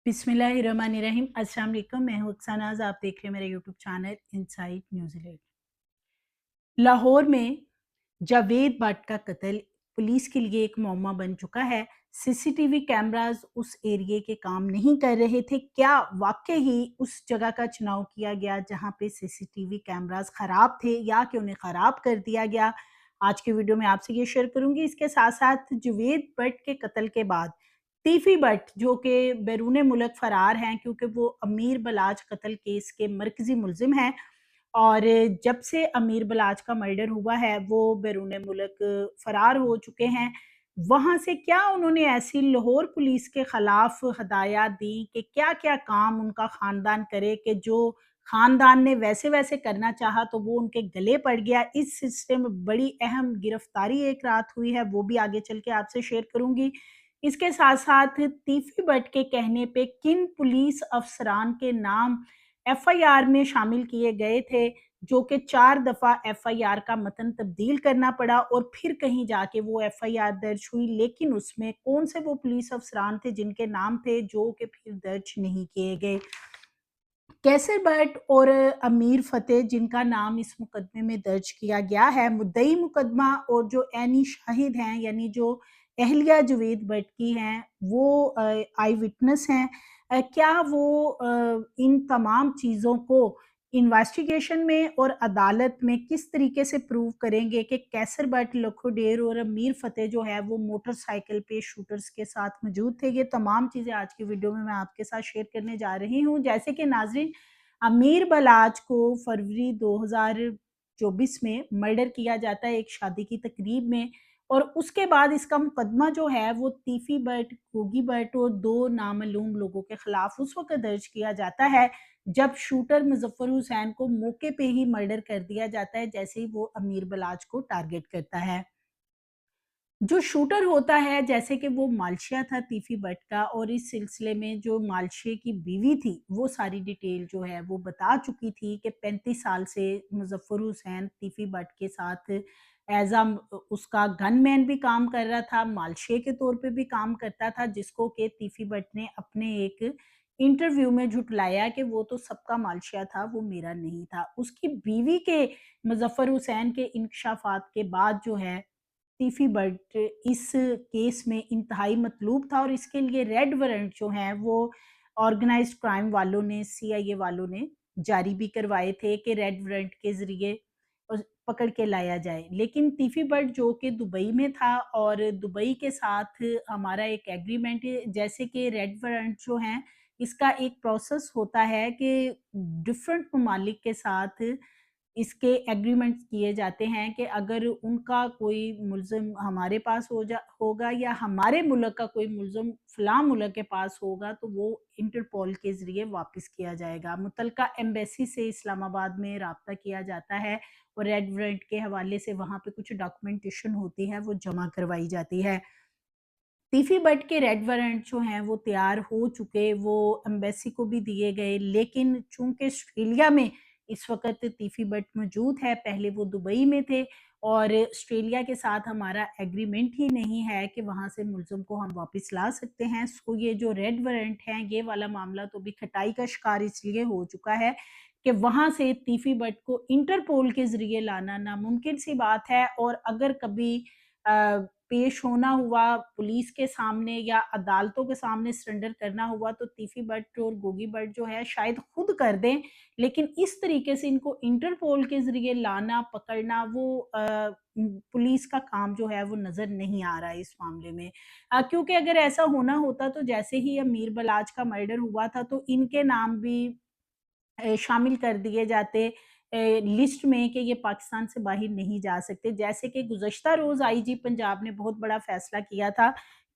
बिस्मिल्लाहिर्रहमानिर्रहीम। अस्सलाम वालेकुम। मैं हूँ अक्सानाज़, आप देख रहे हैं मेरा YouTube channel inside New Zealand. Lahore में जावेद भट्ट का कत्ल पुलिस के लिए एक मौमा बन चुका है। सीसीटीवी कैमरास उस एरिए के काम नहीं कर रहे थे। क्या वाकई ही उस जगह का चुनाव किया गया जहाँ पे सीसीटीवी कैमरास खराब थे, या कि उन्हें खराब कर दिया गया? आज की वीडियो में आपसे ये शेयर करूंगी। इसके साथ साथ जावेद भट्ट के कत्ल के बाद तीफी भट्ट जो कि बैरून मुल्क फरार हैं, क्योंकि वो अमीर बलाच कत्ल केस के मरकजी मुलजिम हैं, और जब से अमीर बलाच का मर्डर हुआ है वो बैरून मुल्क फरार हो चुके हैं। वहाँ से क्या उन्होंने ऐसी लाहौर पुलिस के खिलाफ हदायत दी कि क्या-क्या काम उनका ख़ानदान करे, कि जो ख़ानदान ने वैसे-वैसे करना चाहा तो वो उनके गले पड़ गया। इस सिलसिले में बड़ी अहम गिरफ्तारी एक रात हुई है, वो भी आगे चल के आपसे शेयर करूँगी। इसके साथ-साथ तीफी भट्ट के कहने पे किन पुलिस अफ़सरान के नाम एफआईआर में शामिल किए गए थे, जो कि 4 दफ़ा एफआईआर का मतन तब्दील करना पड़ा और फिर कहीं जाके वो एफआईआर दर्ज हुई, लेकिन उसमें कौन से वो पुलिस अफ़सरान थे जिनके नाम थे जो कि फिर दर्ज नहीं किए गए। कैसर भट्ट और अमीर फ़तेह जिनका नाम इस मुकदमे में दर्ज किया गया है, मुद्दई मुकदमा और जो ऐनी शाहिद हैं, यानी जो अहलिया जावेद भट्ट की हैं, वो आई विटनेस हैं। क्या वो इन तमाम चीज़ों को इन्वेस्टिगेशन में और अदालत में किस तरीके से प्रूव करेंगे कि कैसर भट्ट, लखोडेर और अमीर फ़तेह जो है वो मोटरसाइकिल पे शूटर्स के साथ मौजूद थे? ये तमाम चीज़ें आज की वीडियो में मैं आपके साथ शेयर करने जा रही हूँ। जैसे कि नाज़रीन, अमीर बलाच को फरवरी 2024 में मर्डर किया जाता है एक शादी की तकरीब में, और उसके बाद इसका मुकदमा जो है वो तीफी भट्ट, गोगी भट्ट और 2 नामालूम लोगों के खिलाफ उस वक़्त दर्ज किया जाता है जब शूटर मुज़फ़्फ़र हुसैन को मौके पे ही मर्डर कर दिया जाता है, जैसे ही वो अमीर बलाच को टारगेट करता है। जो शूटर होता है, जैसे कि वो मालशिया था तीफी भट्ट का, और इस सिलसिले में जो मालशिया की बीवी थी वो सारी डिटेल जो है वो बता चुकी थी कि 35 साल से मुज़फ़्फ़र हुसैन तीफी भट्ट के साथ एज आ उसका गनमैन भी काम कर रहा था, मालशिया के तौर पे भी काम करता था, जिसको कि तीफी भट्ट ने अपने एक इंटरव्यू में झुटलाया कि वो तो सबका मालशिया था, वो मेरा नहीं था। उसकी बीवी के मुज़फ़्फ़र हुसैन के इंकशाफात के बाद जो है तीफी भट्ट इस केस में इंतहाई मतलूब था, और इसके लिए रेड वारंट जो हैं वो ऑर्गेनाइज्ड क्राइम वालों ने, सीआईए वालों ने जारी भी करवाए थे कि रेड वारंट के ज़रिए पकड़ के लाया जाए। लेकिन तीफी भट्ट जो कि दुबई में था, और दुबई के साथ हमारा एक एग्रीमेंट है, जैसे कि रेड वारंट जो हैं, इसका एक प्रोसेस होता है कि डिफरेंट ममालिक के साथ इसके एग्रीमेंट्स किए जाते हैं कि अगर उनका कोई मुल्ज़िम हमारे पास होगा, या हमारे मुल्क का कोई मुल्ज़िम फ़लाँ मुल्क के पास होगा, तो वो इंटरपोल के ज़रिए वापस किया जाएगा। मुतल्लिका एम्बेसी से इस्लामाबाद में राब्ता किया जाता है, और रेड वारंट के हवाले से वहाँ पे कुछ डॉक्यूमेंटेशन होती है, वो जमा करवाई जाती है। तीफी भट्ट के रेड वारंट जो हैं वो तैयार हो चुके, वो एम्बेसी को भी दिए गए, लेकिन चूँकि ऑस्ट्रेलिया में इस वक़्त तीफी भट्ट मौजूद है, पहले वो दुबई में थे, और ऑस्ट्रेलिया के साथ हमारा एग्रीमेंट ही नहीं है कि वहाँ से मुल्ज़िम को हम वापस ला सकते हैं। सो ये जो रेड वारंट हैं, ये वाला मामला तो अभी खटाई का शिकार इसलिए हो चुका है कि वहाँ से तीफी भट्ट को इंटरपोल के ज़रिए लाना नामुमकिन सी बात है, और अगर कभी पेश होना हुआ पुलिस के सामने या अदालतों के सामने सरेंडर करना हुआ, तो तीफी भट्ट और गोगी भट्ट जो है शायद खुद कर दें, लेकिन इस तरीके से इनको इंटरपोल के ज़रिए लाना, पकड़ना, वो पुलिस का काम जो है वो नज़र नहीं आ रहा है इस मामले में। क्योंकि अगर ऐसा होना होता तो जैसे ही अमीर बलाच का मर्डर हुआ था तो इनके नाम भी शामिल कर दिए जाते लिस्ट में कि ये पाकिस्तान से बाहर नहीं जा सकते। जैसे कि गुज़श्ता रोज़ आईजी पंजाब ने बहुत बड़ा फ़ैसला किया था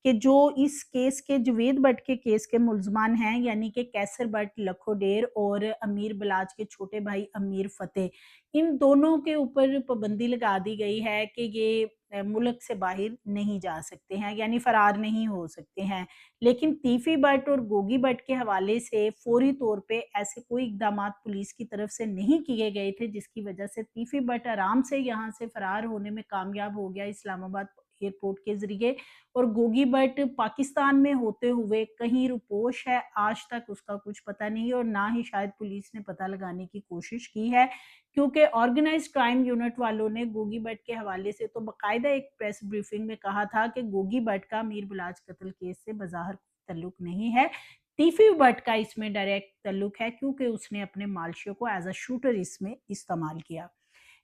कि जो इस केस के जावेद भट्ट के केस के मुल्ज़मान हैं, यानी कि कैसर भट्ट, लखोडेर और अमीर बलाच के छोटे भाई अमीर फ़तेह, इन दोनों के ऊपर पाबंदी लगा दी गई है कि ये मुल्क से बाहर नहीं जा सकते हैं, यानी फ़रार नहीं हो सकते हैं। लेकिन तीफी भट्ट और गोगी भट्ट के हवाले से फौरी तौर पे ऐसे कोई इक़दामात पुलिस की तरफ से नहीं किए गए थे, जिसकी वजह से तीफी भट्ट आराम से यहाँ से फ़रार होने में कामयाब हो गया इस्लामाबाद एयरपोर्ट के ज़रिए। और गोगी भट्ट पाकिस्तान में होते हुए कहीं रुपोश है, आज तक उसका कुछ पता नहीं और ना ही शायद पुलिस ने पता लगाने की कोशिश की है, क्योंकि ऑर्गेनाइज़्ड क्राइम यूनिट वालों ने गोगी भट्ट के हवाले से तो बाकायदा एक प्रेस ब्रीफिंग में कहा था कि गोगी भट्ट का मीर बिलाज कत्ल केस से बज़ाहिर ताल्लुक नहीं है। तीफी भट्ट का इसमें डायरेक्ट ताल्लुक है, क्योंकि उसने अपने मालशियों को एज़ अ शूटर इसमें इस्तेमाल किया।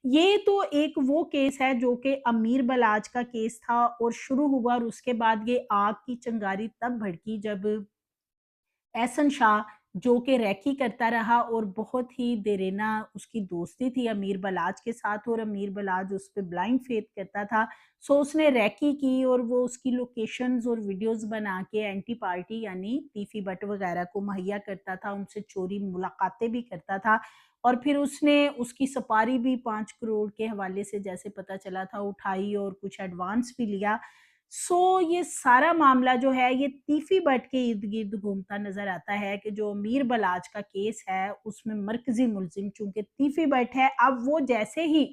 ये तो एक वो केस है जो कि अमीर बलाच का केस था और शुरू हुआ, और उसके बाद ये आग की चिंगारी तब भड़की जब एहसन शाह, जो कि रैकी करता रहा और बहुत ही देरीना उसकी दोस्ती थी अमीर बलाच के साथ, और अमीर बलाच उस पे ब्लाइंड फेथ करता था। सो उसने रैकी की और वो उसकी लोकेशंस और वीडियोस बना के एंटी पार्टी यानी तीफी भट्ट वगैरह को मुहैया करता था, उनसे चोरी मुलाकातें भी करता था, और फिर उसने उसकी सपारी भी 5 करोड़ के हवाले से जैसे पता चला था उठाई और कुछ एडवांस भी लिया। सो ये सारा मामला जो है ये तीफी भट्ट के इर्द-गिर्द घूमता नज़र आता है कि जो मीर बलाच का केस है उसमें मरकज़ी मुल्ज़िम चूँकि तीफी भट्ट है, अब वो जैसे ही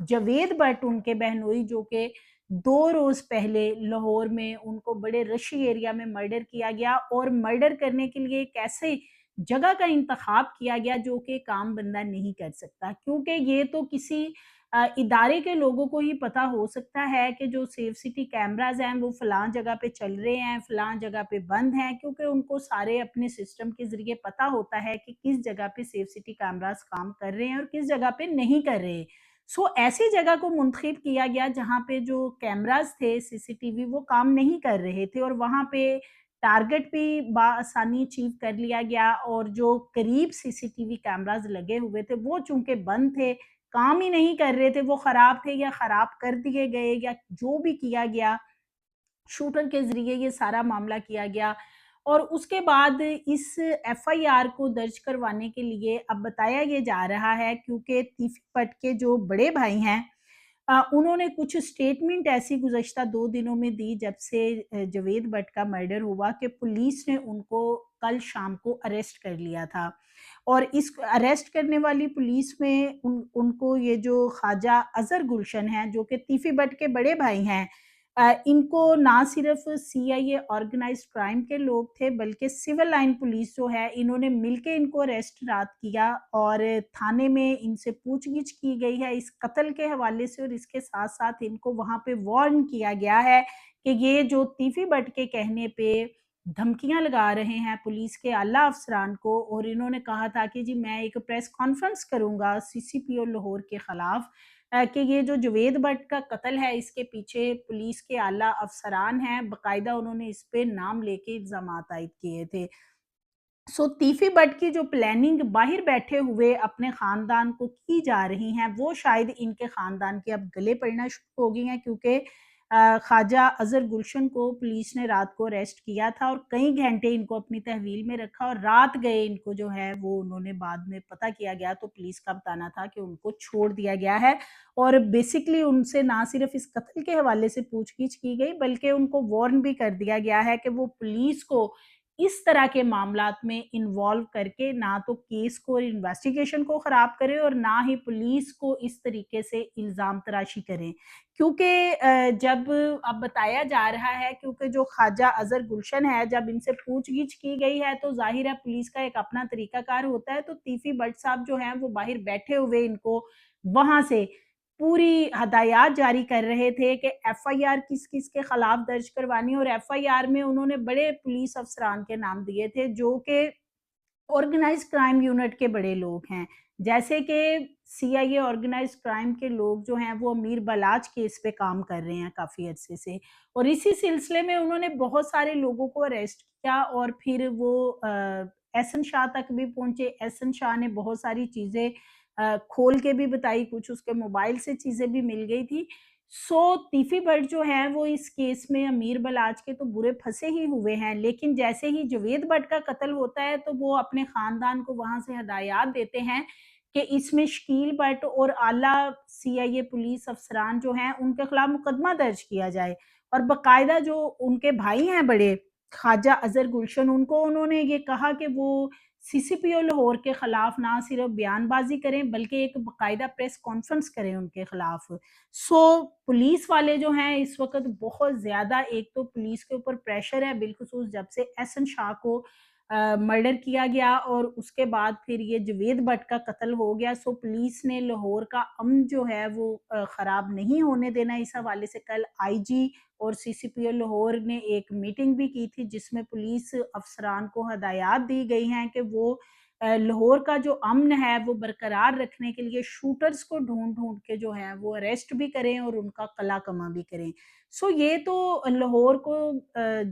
जवेद भट्ट उनके बहनोई, जो कि 2 रोज़ पहले लाहौर में उनको बड़े रशी एरिया में मर्डर किया गया, और मर्डर करने के लिए एक ऐसे जगह का इंतखाब किया गया जो कि एक आम बंदा नहीं कर सकता, क्योंकि ये तो किसी इदारे के लोगों को ही पता हो सकता है कि जो सेफ सिटी कैमराज़ हैं वो फलाँ जगह पे चल रहे हैं, फलाँ जगह पे बंद हैं, क्योंकि उनको सारे अपने सिस्टम के ज़रिए पता होता है कि किस जगह पे सेफ सिटी कैमराज़ काम कर रहे हैं और किस जगह पे नहीं कर रहे। सो ऐसी जगह को मुंतखब किया गया जहाँ पे जो कैमराज़ थे सीसीटीवी वो काम नहीं कर रहे थे, और वहाँ पे टारगेट भी बआसानी अचीव कर लिया गया, और जो करीब सीसीटीवी कैमराज़ लगे हुए थे वो चूँकि बंद थे, काम ही नहीं कर रहे थे, वो खराब थे या खराब कर दिए गए या जो भी किया गया, शूटर के ज़रिए ये सारा मामला किया गया। और उसके बाद इस एफआईआर को दर्ज करवाने के लिए अब बताया ये जा रहा है, क्योंकि तीफी भट्ट के जो बड़े भाई हैं उन्होंने कुछ स्टेटमेंट ऐसी गुज़श्ता 2 दिनों में दी जब से जवेद भट्ट का मर्डर हुआ, कि पुलिस ने उनको कल शाम को अरेस्ट कर लिया था। और इस अरेस्ट करने वाली पुलिस में उनको ये जो ख्वाजा अज़हर गुलशन हैं, जो कि तीफी भट्ट के बड़े भाई हैं, इनको ना सिर्फ सीआईए ऑर्गेनाइज्ड क्राइम के लोग थे, बल्कि सिविल लाइन पुलिस जो है इन्होंने मिलके इनको अरेस्ट रात किया, और थाने में इनसे पूछगिछ की गई है इस कत्ल के हवाले से, और इसके साथ-साथ इनको वहाँ पे वार्न किया गया है कि ये जो तीफी भट्ट के कहने पे धमकियाँ लगा रहे हैं पुलिस के आला अफ़सरान को, और इन्होंने कहा था कि जी मैं एक प्रेस कॉन्फ्रेंस करूँगा सीसीपीओ लाहौर के खिलाफ, कि ये जो जवेद भट्ट का कत्ल है इसके पीछे पुलिस के आला अफ़सरान हैं, बाकायदा उन्होंने इस पे नाम लेके इल्ज़ामात आयद किए थे। सो तीफी भट्ट की जो प्लानिंग बाहर बैठे हुए अपने खानदान को की जा रही हैं, वो शायद इनके खानदान के अब गले पड़ना शुरू हो गई हैं, क्योंकि ख्वाजा अज़हर गुलशन को पुलिस ने रात को अरेस्ट किया था और कई घंटे इनको अपनी तहवील में रखा, और रात गए इनको जो है वो उन्होंने बाद में पता किया गया तो पुलिस का बताना था कि उनको छोड़ दिया गया है, और बेसिकली उनसे ना सिर्फ इस कत्ल के हवाले से पूछगिछ की गई, बल्कि उनको वार्न भी कर दिया गया है कि वो पुलिस को इस तरह के मामलात में इन्वॉल्व करके ना तो केस को और इन्वेस्टिगेशन को ख़राब करें, और ना ही पुलिस को इस तरीके से इल्ज़ाम तराशी करें। क्योंकि जब अब बताया जा रहा है, क्योंकि जो ख्वाजा अज़हर गुलशन है, जब इनसे पूछ-गिछ की गई है तो ज़ाहिर है पुलिस का एक अपना तरीक़ाकार होता है, तो तीफी भट्ट साहब जो हैं वो बाहर बैठे हुए इनको वहाँ से पूरी हदायत जारी कर रहे थे कि एफआईआर किस-किस के खिलाफ दर्ज करवानी है, और एफआईआर में उन्होंने बड़े पुलिस अफ़सरान के नाम दिए थे जो कि ऑर्गेनाइज़्ड क्राइम यूनिट के बड़े लोग हैं। जैसे कि सीआईए ऑर्गेनाइज़्ड क्राइम के लोग जो हैं वो अमीर बलाच केस पे काम कर रहे हैं काफ़ी अरसे से, और इसी सिलसिले में उन्होंने बहुत सारे लोगों को अरेस्ट किया, और फिर वो एहसन शाह तक भी पहुँचे। एहसन शाह ने बहुत सारी चीज़ें खोल के भी बताई, कुछ उसके मोबाइल से चीज़ें भी मिल गई थी। सो तीफी भट्ट जो हैं वो इस केस में अमीर बलाच के तो बुरे फँसे ही हुए हैं, लेकिन जैसे ही जवेद भट्ट का कत्ल होता है तो वो अपने ख़ानदान को वहाँ से हदायत देते हैं कि इसमें शकील भट्ट और आला सीआईए पुलिस अफ़सरान जो हैं उनके खिलाफ मुकदमा दर्ज किया जाए, और बाकायदा जो उनके भाई हैं बड़े خواجہ اظہر گلشن، انہوں نے یہ کہا کہ وہ CCPO لاہور کے خلاف نہ صرف بیان بازی کریں بلکہ ایک باقاعدہ پریس کانفرنس کریں ان کے خلاف۔ سو پولیس والے جو ہیں اس وقت بہت زیادہ، ایک تو پولیس کے اوپر پریشر ہے، بالخصوص جب سے احسن شاہ کو مرڈر کیا گیا اور اس کے بعد پھر یہ جوید بٹ کا قتل ہو گیا، سو پولیس نے لاہور کا امن جو ہے وہ خراب نہیں ہونے دینا۔ اس حوالے سے کل IG اور CCPO لاہور نے ایک میٹنگ بھی کی تھی جس میں پولیس افسران کو ہدایات دی گئی ہیں کہ وہ لاہور کا جو امن ہے وہ برقرار رکھنے کے لیے شوٹرز کو ڈھونڈ ڈھونڈ کے جو ہے وہ اریسٹ بھی کریں اور ان کا قلع کما بھی کریں۔ سو یہ تو لاہور کو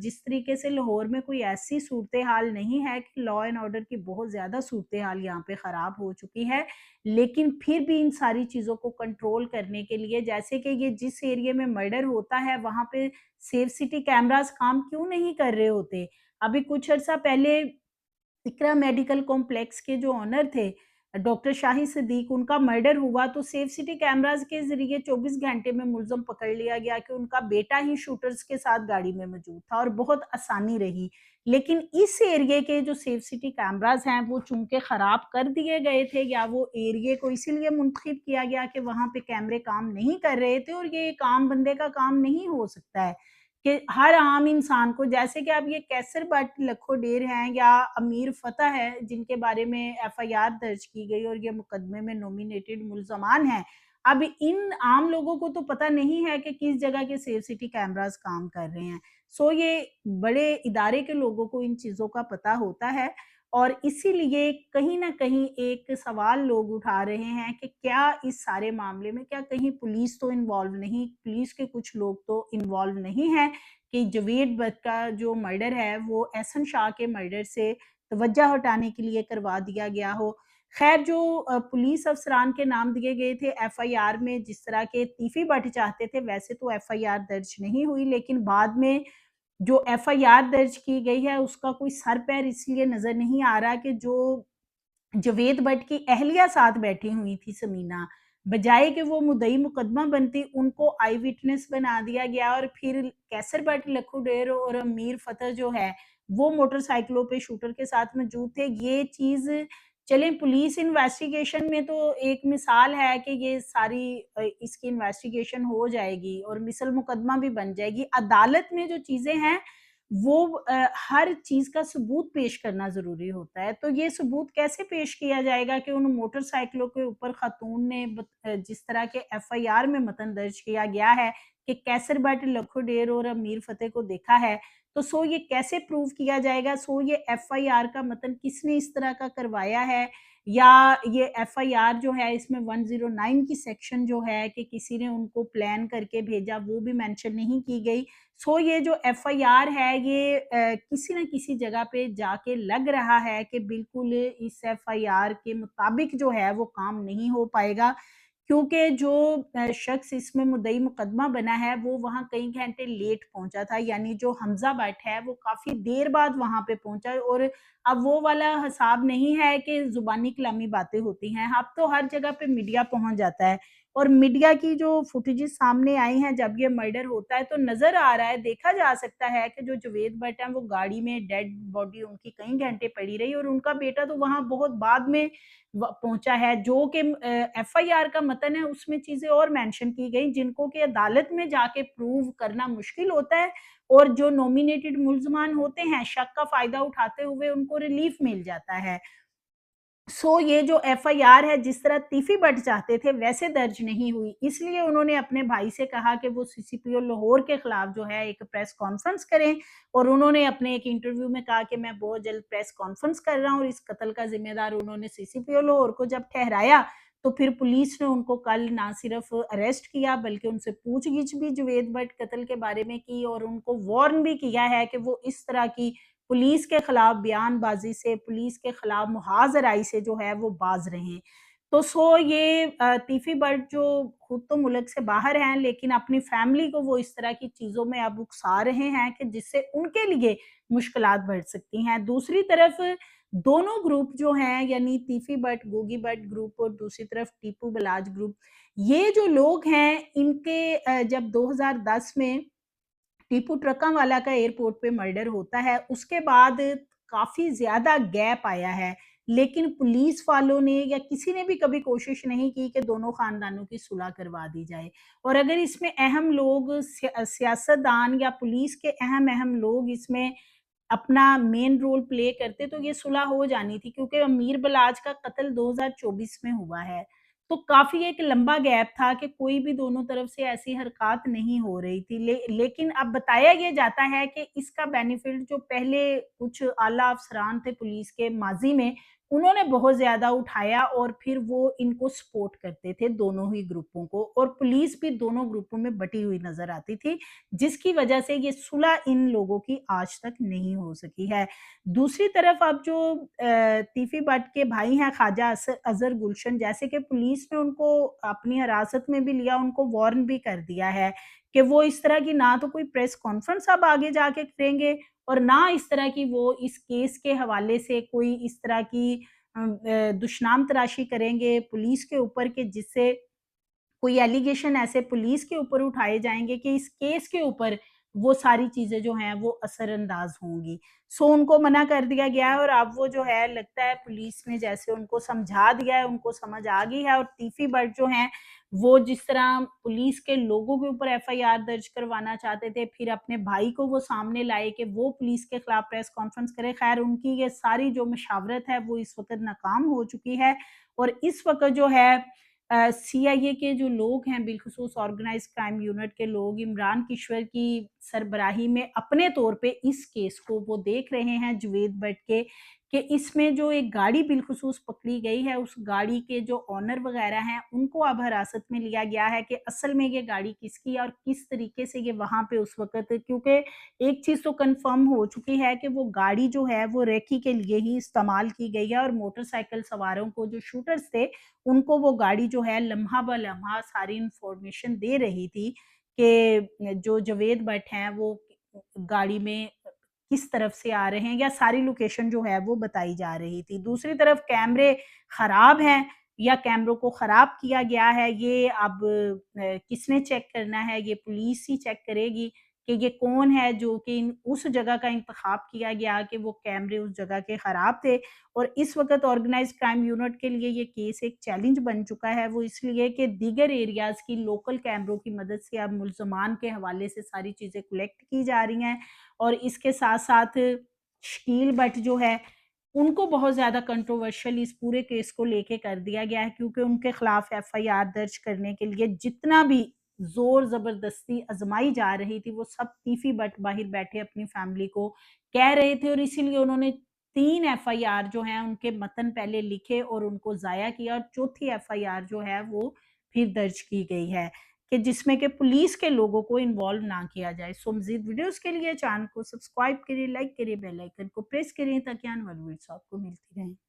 جس طریقے سے لاہور میں کوئی ایسی صورتحال نہیں ہے کہ لا اینڈ آرڈر کی بہت زیادہ صورتحال یہاں پہ خراب ہو چکی ہے، لیکن پھر بھی ان ساری چیزوں کو کنٹرول کرنے کے لیے، جیسے کہ یہ جس ایریے میں مرڈر ہوتا ہے وہاں پہ سیف سٹی کیمراز کام کیوں نہیں کر رہے ہوتے؟ ابھی کچھ عرصہ پہلے اقرا میڈیکل کمپلیکس کے جو آنر تھے ڈاکٹر شاہی صدیق، ان کا مرڈر ہوا تو سیف سٹی کیمراز کے ذریعے 24 گھنٹے میں ملزم پکڑ لیا گیا کہ ان کا بیٹا ہی شوٹرز کے ساتھ گاڑی میں موجود تھا اور بہت آسانی رہی۔ لیکن اس ایریے کے جو سیف سٹی کیمراز ہیں وہ چونکہ خراب کر دیے گئے تھے، یا وہ ایریے کو اسی لیے منتخب کیا گیا کہ وہاں پہ کیمرے کام نہیں کر رہے تھے، اور یہ ایک عام بندے کا کام نہیں ہو سکتا ہے کہ ہر عام انسان کو، جیسے کہ اب یہ کیسر بٹ لکھو ڈیر ہیں یا امیر فتح ہے جن کے بارے میں FIR درج کی گئی اور یہ مقدمے میں نومینیٹڈ ملزمان ہیں، اب ان عام لوگوں کو تو پتہ نہیں ہے کہ کس جگہ کے سیف سٹی کیمراز کام کر رہے ہیں۔ سو یہ بڑے ادارے کے لوگوں کو ان چیزوں کا پتہ ہوتا ہے، اور اسی لیے کہیں نہ کہیں ایک سوال لوگ اٹھا رہے ہیں کہ کیا اس سارے معاملے میں کیا کہیں پولیس تو انوالو نہیں، پولیس کے کچھ لوگ تو انوالو نہیں ہیں کہ جوید بٹ کا جو مرڈر ہے وہ احسن شاہ کے مرڈر سے توجہ ہٹانے کے لیے کروا دیا گیا ہو۔ خیر، جو پولیس افسران کے نام دیے گئے تھے FIR میں، جس طرح کے تیفی بٹ چاہتے تھے ویسے تو FIR درج نہیں ہوئی، لیکن بعد میں جو FIR درج کی گئی ہے اس کا کوئی سر پیر اس لیے نظر نہیں آ رہا کہ جو جوید بٹ کی اہلیہ ساتھ بیٹھی ہوئی تھی سمینہ، بجائے کہ وہ مدعی مقدمہ بنتی ان کو آئی وٹنس بنا دیا گیا، اور پھر کیسر بٹ لکھو ڈیر اور امیر فتح جو ہے وہ موٹر سائیکلوں پہ شوٹر کے ساتھ موجود تھے۔ یہ چیز چلیں پولیس انویسٹیگیشن میں تو ایک مثال ہے کہ یہ ساری اس کی انویسٹیگیشن ہو جائے گی اور مثل مقدمہ بھی بن جائے گی۔ عدالت میں جو چیزیں ہیں وہ ہر چیز کا ثبوت پیش کرنا ضروری ہوتا ہے، تو یہ ثبوت کیسے پیش کیا جائے گا کہ ان موٹر سائیکلوں کے اوپر خاتون نے جس طرح کے FIR میں متن درج کیا گیا ہے کہ کیسر بٹ لکھو ڈیر اور امیر فتح کو دیکھا ہے، تو سو یہ کیسے پروف کیا جائے گا؟ سو یہ FIR کا متن کس نے اس طرح کا کروایا ہے، یا یہ FIR جو ہے اس میں 109 کی سیکشن جو ہے کہ کسی نے ان کو پلان کر کے بھیجا وہ بھی مینشن نہیں کی گئی۔ سو یہ جو FIR ہے یہ کسی نہ کسی جگہ پہ جا کے لگ رہا ہے کہ بالکل اس FIR کے مطابق جو ہے وہ کام نہیں ہو پائے گا، کیونکہ جو شخص اس میں مدعی مقدمہ بنا ہے وہ وہاں کئی گھنٹے لیٹ پہنچا تھا، یعنی جو حمزہ بٹ ہے وہ کافی دیر بعد وہاں پہ پہنچا، اور اب وہ والا حساب نہیں ہے کہ زبانی کلامی باتیں ہوتی ہیں، اب تو ہر جگہ پہ میڈیا پہنچ جاتا ہے، اور میڈیا کی جو فوٹیجز سامنے آئی ہیں جب یہ مرڈر ہوتا ہے تو نظر آ رہا ہے، دیکھا جا سکتا ہے کہ جو جوید بٹ ہیں وہ گاڑی میں ڈیڈ باڈی ان کی کئی گھنٹے پڑی رہی، اور ان کا بیٹا تو وہاں بہت بعد میں پہنچا ہے، جو کہ FIR کا متن ہے اس میں چیزیں اور مینشن کی گئی جن کو کہ عدالت میں جا کے پروو کرنا مشکل ہوتا ہے، اور جو نومینیٹڈ ملزمان ہوتے ہیں شک کا فائدہ اٹھاتے ہوئے ان کو ریلیف مل جاتا ہے۔ سو یہ جو FIR ہے جس طرح تیفی بٹ چاہتے تھے ویسے درج نہیں ہوئی، اس لیے انہوں نے اپنے بھائی سے کہا کہ وہ CCPO لاہور کے خلاف جو ہے ایک پریس کانفرنس کریں، اور انہوں نے اپنے ایک انٹرویو میں کہا کہ میں بہت جلد پریس کانفرنس کر رہا ہوں، اور اس قتل کا ذمہ دار انہوں نے CCPO لاہور کو جب ٹھہرایا تو پھر پولیس نے ان کو کل نہ صرف اریسٹ کیا بلکہ ان سے پوچھ گچھ بھی جوید بٹ قتل کے بارے میں کی، اور ان کو وارن بھی کیا ہے کہ وہ اس طرح کی پولیس کے خلاف بیان بازی سے، پولیس کے خلاف محاذ آرائی سے جو ہے وہ باز رہیں۔ تو سو یہ تیفی بٹ جو خود تو ملک سے باہر ہیں لیکن اپنی فیملی کو وہ اس طرح کی چیزوں میں اب اکسا رہے ہیں کہ جس سے ان کے لیے مشکلات بڑھ سکتی ہیں۔ دوسری طرف دونوں گروپ جو ہیں، یعنی تیفی بٹ گوگی بٹ گروپ اور دوسری طرف ٹیپو بلاج گروپ، یہ جو لوگ ہیں ان کے جب 2010 میں टीपू ट्रका वाला का एयरपोर्ट पे मर्डर होता है, उसके बाद काफ़ी ज़्यादा गैप आया है। लेकिन पुलिस वालों ने या किसी ने भी कभी कोशिश नहीं की कि दोनों ख़ानदानों की सुलह करवा दी जाए। और अगर इसमें अहम लोग सियासतदान या पुलिस के अहम-अहम लोग इसमें अपना मेन रोल प्ले करते तो ये सुलह हो जानी थी, क्योंकि अमीर बलाज का कत्ल 2024 में हुआ है। तो काफ़ी एक लंबा गैप था कि कोई भी दोनों तरफ से ऐसी हरकत नहीं हो रही थी। लेकिन अब बताया ये जाता है कि इसका बेनिफिट जो पहले कुछ आला अफ़सरान थे पुलिस के माज़ी में, उन्होंने बहुत ज़्यादा उठाया और फिर वो इनको सपोर्ट करते थे दोनों ही ग्रुपों को, और पुलिस भी दोनों ग्रुपों में बटी हुई नज़र आती थी। जिसकी वजह से ये सुलह इन लोगों की आज तक नहीं हो सकी है। दूसरी तरफ अब जो तीफ़ी भट्ट के भाई हैं ख्वाजा अज़हर गुलशन, जैसे कि पुलिस ने उनको अपनी हिरासत में भी लिया, उनको वार्न भी कर दिया है कि वो इस तरह की ना तो कोई प्रेस कॉन्फ्रेंस अब आगे जाके करेंगे और ना इस तरह की वो इस केस के हवाले से कोई इस तरह की दुशनाम तराशी करेंगे पुलिस के ऊपर, कि जिससे कोई एलिगेशन ऐसे पुलिस के ऊपर उठाए जाएँगे कि इस केस के ऊपर वो सारी चीज़ें जो हैं वो असरअंदाज़ होंगी। सो उनको मना कर दिया गया है और अब वो जो है लगता है पुलिस ने जैसे उनको समझा दिया है, उनको समझ आ गई है, और तीफ़ी भट्ट जो हैं, वो जिस तरह पुलिस के लोगों के ऊपर एफआईआर दर्ज करवाना चाहते थे, फिर अपने भाई को वो सामने लाए कि वो पुलिस के खिलाफ प्रेस कॉन्फ्रेंस करे। ख़ैर उनकी ये सारी जो मशावरत है वो इस वक़्त नाकाम हो चुकी है, और इस वक़्त जो है सीआईए के जो लोग हैं, बिलख़ुसूस ऑर्गेनाइज़्ड क्राइम यूनिट के लोग, इमरान किश्वर की सरबराही में अपने तौर पे इस केस को वो देख रहे हैं जवेद भट्ट के, कि इसमें जो एक गाड़ी बिलख़ुसूस पकड़ी गई है, उस गाड़ी के जो ओनर वग़ैरह हैं, उनको अब हिरासत में लिया गया है कि असल में ये गाड़ी किसकी है और किस तरीके से ये वहाँ पे उस वक़्त, क्योंकि एक चीज़ तो कन्फ़र्म हो चुकी है कि वो गाड़ी जो है वो रेकी के लिए ही इस्तेमाल की गई है, और मोटरसाइकिल सवारों को जो शूटर्स थे, उनको वो गाड़ी जो है लम्हा ब लम्हा सारी इन्फॉर्मेशन दे रही थी कि जो जवेद भट्ट हैं वो गाड़ी में किस तरफ से आ रहे हैं, या सारी लोकेशन जो है वो बताई जा रही थी। दूसरी तरफ कैमरे खराब हैं या कैमरों को खराब किया गया है, ये अब किसने चेक करना है, ये पुलिस ही चेक करेगी कि ये कौन है जो कि उस जगह का इंतखाब किया गया कि वो कैमरे उस जगह के खराब थे। और इस वक़्त ऑर्गेनाइज़्ड क्राइम यूनिट के लिए ये केस एक चैलेंज बन चुका है, वो इसलिए कि दीगर एरियाज़ की लोकल कैमरों की मदद से अब मुल्ज़मान के हवाले से सारी चीज़ें कलेक्ट की जा रही हैं, और इसके साथ-साथ शकील भट्ट जो है, उनको बहुत ज़्यादा कंट्रोवर्शियल इस पूरे केस को लेके कर दिया गया है, क्योंकि उनके खिलाफ एफआईआर दर्ज करने के लिए जितना भी ज़ोर ज़बरदस्ती आज़माई जा रही थी, वो सब तीफ़ी भट्ट बाहर बैठे अपनी फैमिली को कह रहे थे, और इसीलिए उन्होंने 3 एफआईआर जो हैं उनके मतन पहले लिखे और उनको ज़ाया किया, और चौथी एफआईआर जो है वो फिर दर्ज की गई है, कि जिसमें कि पुलिस के लोगों को इन्वॉल्व ना किया जाए। सो मज़ीद वीडियोज़ के लिए चैनल को सब्सक्राइब करिए, लाइक करिए, बेल आइकन को प्रेस करिए ताकि आने वाली वीडियोज़ आपको मिलती रहें।